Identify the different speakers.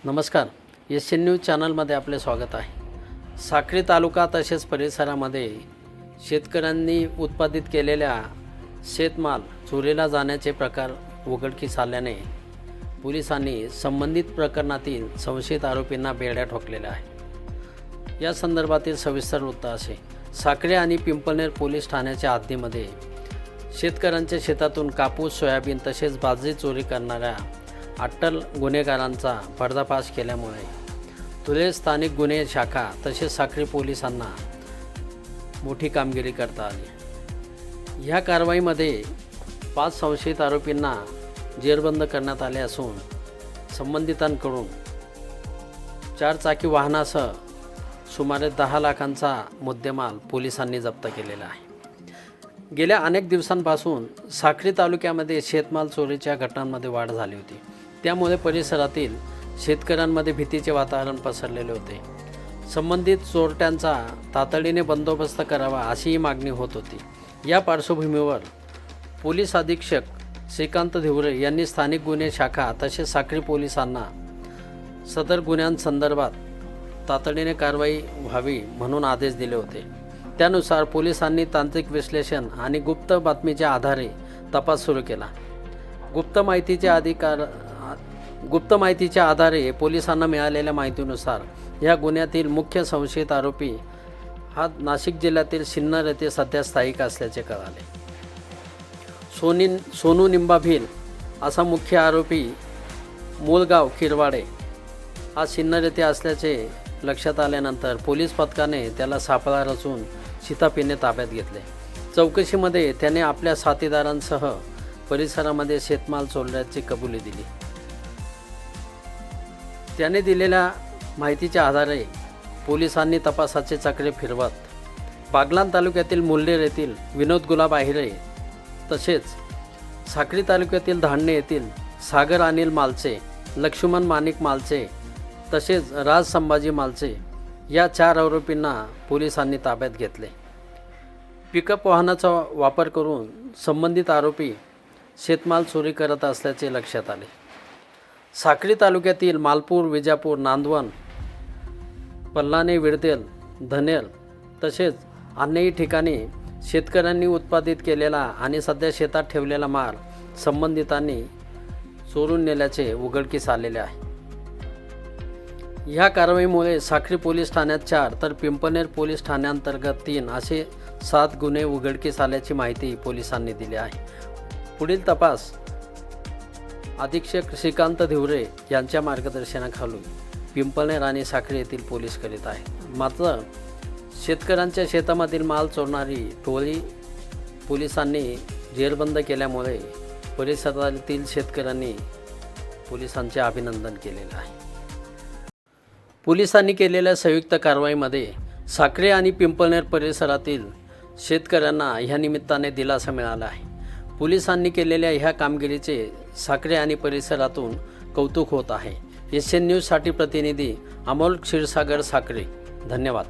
Speaker 1: नमस्कार, SN news चॅनलमध्ये आपले स्वागत आहे। साक्री तालुका तसेच परिसरामध्ये शेतकऱ्यांनी उत्पादित केलेल्या शेतमाल चोरीला जाण्याचे प्रकार उघडकीस आल्याने पोलिसांनी संबंधित प्रकरणातील संशयित आरोपींना बेड्या ठोकलेल्या आहे। या संदर्भातील सविस्तर वृत्त असे। साक्री आणि पिंपळनेर पोलीस ठाण्याच्या हद्दीमध्ये शेतकऱ्यांच्या शेतातून कापूस, सोयाबीन तसेच बाजरी चोरी करणाऱ्या अट्टल गुन्हेगारांचा पर्दाफाश केल्यामुळे धुळे स्थानिक गुन्हे शाखा तसेच साक्री पोलिसांना मोठी कामगिरी करता आली। ह्या कारवाईमध्ये 5 संशयित आरोपींना जेरबंद करण्यात आले असून संबंधितांकडून 4 चाकी वाहनासह सुमारे 10 लाखांचा मुद्देमाल पोलिसांनी जप्त केलेला आहे। गेल्या अनेक दिवसांपासून साक्री तालुक्यामध्ये शेतमाल चोरीच्या घटनांमध्ये वाढ झाली होती। त्यामुळे परिसरातील शेतकऱ्यांमध्ये भीतीचे वातावरण पसरलेले होते। संबंधित चोरट्यांचा तातडीने बंदोबस्त करावा अशीही मागणी होत होती। या पार्श्वभूमीवर पोलीस अधीक्षक श्रीकांत धिवरे यांनी स्थानिक गुन्हे शाखा तसेच साक्री पोलिसांना सदर गुन्ह्यांसंदर्भात तातडीने कारवाई व्हावी म्हणून आदेश दिले होते। त्यानुसार पोलिसांनी तांत्रिक विश्लेषण आणि गुप्त बातमीच्या आधारे तपास सुरू केला। गुप्त माहितीच्या आधारे पोलिसांना मिळालेल्या माहितीनुसार या गुन्ह्यातील मुख्य संशयित आरोपी हा नाशिक जिल्ह्यातील सिन्नर येथे सध्या स्थायिक असल्याचे कळाले। सोनू निंबा भिल असा मुख्य आरोपी मूलगाव किरवाडे हा सिन्नर येथे असल्याचे लक्षात आल्यानंतर पोलीस पथकाने त्याला सापळा रचून शिताफीने ताब्यात घेतले। चौकशीमध्ये त्याने आपल्या साथीदारांसह परिसरामध्ये शेतमाल चोरल्याची कबुली दिली। त्याने दिलेल्या माहितीच्या आधारे पोलिसांनी तपासाचे चक्रे फिरवत बागलाण तालुक्यातील मुल्हेर येथील विनोद गुलाब आहिरे तसेच साक्री तालुक्यातील धांडणे येथील सागर अनिल मालचे, लक्ष्मण माणिक मालचे तसेच राज संभाजी मालचे या 4 आरोपींना पोलिसांनी ताब्यात घेतले। पिकअप वाहनाचा वापर करून संबंधित आरोपी शेतमाल चोरी करत असल्याचे लक्षात आले। साक्री तालुक्यातील मालपूर, विजापूर, नांदवण, पल्लाने, विडतेल, धनेल तसेच अन्यही ठिकाणी शेतकऱ्यांनी उत्पादित केलेला आणि सध्या शेतात ठेवलेला माल संबंधितांनी चोरून नेल्याचे उघडकीस आलेले आहे। ह्या कारवाईमुळे साक्री पोलीस ठाण्यात 4 तर पिंपळनेर पोलीस ठाण्याअंतर्गत 3 असे 7 गुन्हे उघडकीस आल्याची माहिती पोलिसांनी दिली आहे। पुढील तपास अधीक्षक श्रीकांत धिवरे यांच्या मार्गदर्शनाखाली पिंपळनेर आणि साक्री येथील पोलीस करीत आहेत। मात्र शेतकऱ्यांच्या शेतामधील माल चोरणारी टोळी पोलिसांनी जेरबंद केल्यामुळे परिसरातील शेतकऱ्यांनी पोलिसांचे अभिनंदन केलेले आहे। पोलिसांनी केलेल्या संयुक्त कारवाईमध्ये साक्री आणि पिंपळनेर परिसरातील शेतकऱ्यांना ह्या निमित्ताने दिलासा मिळाला आहे। पोलिसांनी केलेल्या ह्या कामगिरीचे साक्री आणि परिसरातून कौतुक होत आहे। एसएन न्यूजसाठी प्रतिनिधी अमोल क्षीरसागर, साक्री। धन्यवाद।